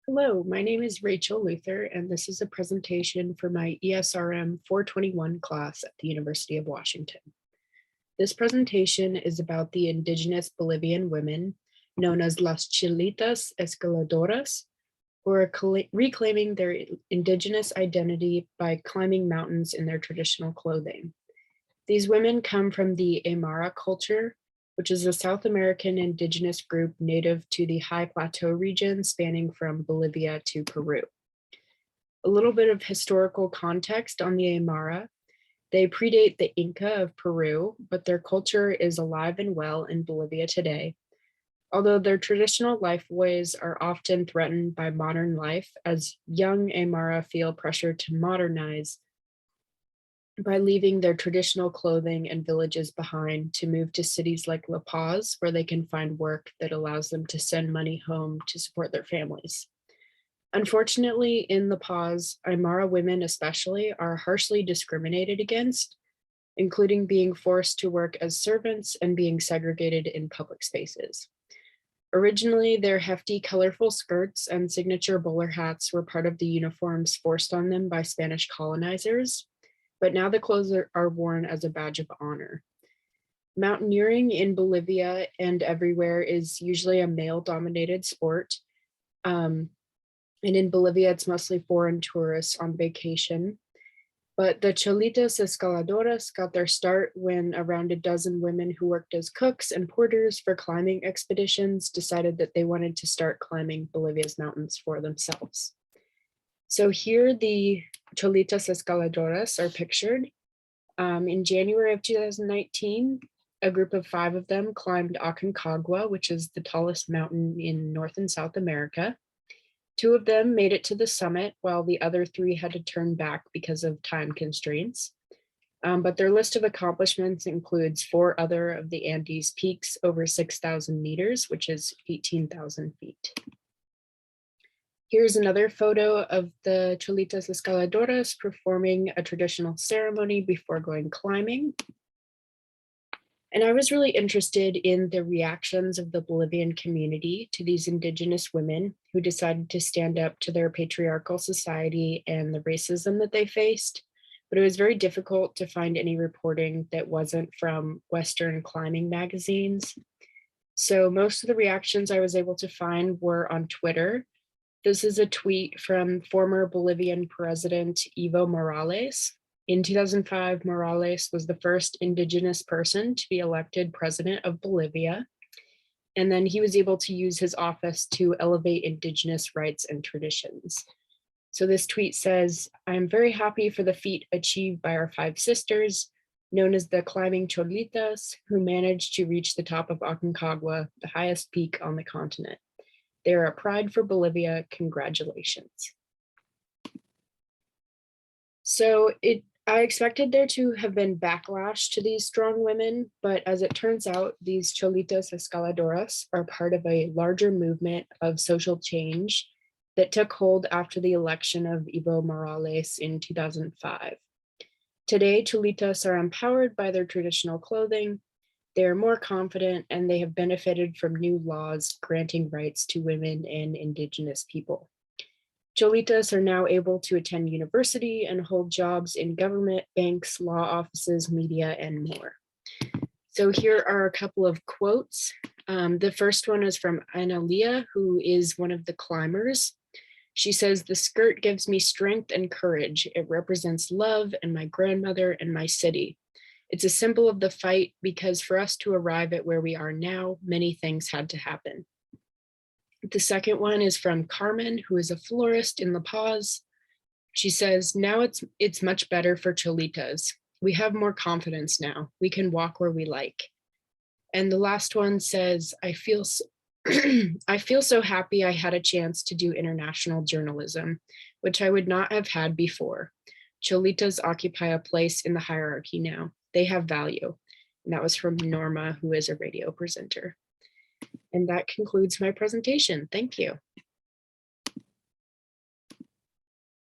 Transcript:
Hello, my name is Rachel Luther, and this is a presentation for my ESRM 421 class at the University of Washington. This presentation is about the indigenous Bolivian women known as las Cholitas Escaladoras, who are reclaiming their indigenous identity by climbing mountains in their traditional clothing. These women come from the Aymara culture, which is a South American indigenous group native to the high plateau region spanning from Bolivia to Peru. A little bit of historical context on the Aymara. They predate the Inca of Peru, but their culture is alive and well in Bolivia today. Although their traditional life ways are often threatened by modern life, as young Aymara feel pressure to modernize by leaving their traditional clothing and villages behind to move to cities like La Paz, where they can find work that allows them to send money home to support their families. Unfortunately, in La Paz, Aymara women especially are harshly discriminated against, including being forced to work as servants and being segregated in public spaces. Originally, their hefty, colorful skirts and signature bowler hats were part of the uniforms forced on them by Spanish colonizers, but now the clothes are worn as a badge of honor. Mountaineering in Bolivia and everywhere is usually a male-dominated sport. And in Bolivia, it's mostly foreign tourists on vacation. But the Cholitas Escaladoras got their start when around a dozen women who worked as cooks and porters for climbing expeditions decided that they wanted to start climbing Bolivia's mountains for themselves. So here the Cholitas Escaladoras are pictured. In January of 2019, a group of 5 of them climbed Aconcagua, which is the tallest mountain in North and South America. 2 of them made it to the summit, while the other 3 had to turn back because of time constraints. But their list of accomplishments includes 4 other of the Andes peaks over 6,000 meters, which is 18,000 feet. Here's another photo of the Cholitas Escaladoras performing a traditional ceremony before going climbing. And I was really interested in the reactions of the Bolivian community to these indigenous women who decided to stand up to their patriarchal society and the racism that they faced. But it was very difficult to find any reporting that wasn't from Western climbing magazines. So most of the reactions I was able to find were on Twitter. This is a tweet from former Bolivian President Evo Morales. In 2005, Morales was the first indigenous person to be elected president of Bolivia. And then he was able to use his office to elevate indigenous rights and traditions. So this tweet says, "I am very happy for the feat achieved by our 5 sisters, known as the climbing Cholitas, who managed to reach the top of Aconcagua, the highest peak on the continent. They are a pride for Bolivia. Congratulations." So I expected there to have been backlash to these strong women, but as it turns out, these Cholitas Escaladoras are part of a larger movement of social change that took hold after the election of Evo Morales in 2005. Today, Cholitas are empowered by their traditional clothing. They are more confident, and they have benefited from new laws granting rights to women and indigenous people. Cholitas are now able to attend university and hold jobs in government, banks, law offices, media, and more. So here are a couple of quotes. The first one is from Analia, who is one of the climbers. She says, "The skirt gives me strength and courage. It represents love and my grandmother and my city. It's a symbol of the fight because for us to arrive at where we are now, many things had to happen." The second one is from Carmen, who is a florist in La Paz. She says, "Now it's much better for Cholitas. We have more confidence now. We can walk where we like." And the last one says, I feel so happy I had a chance to do international journalism, which I would not have had before. Cholitas occupy a place in the hierarchy now. They have value." And that was from Norma, who is a radio presenter. And that concludes my presentation. Thank you.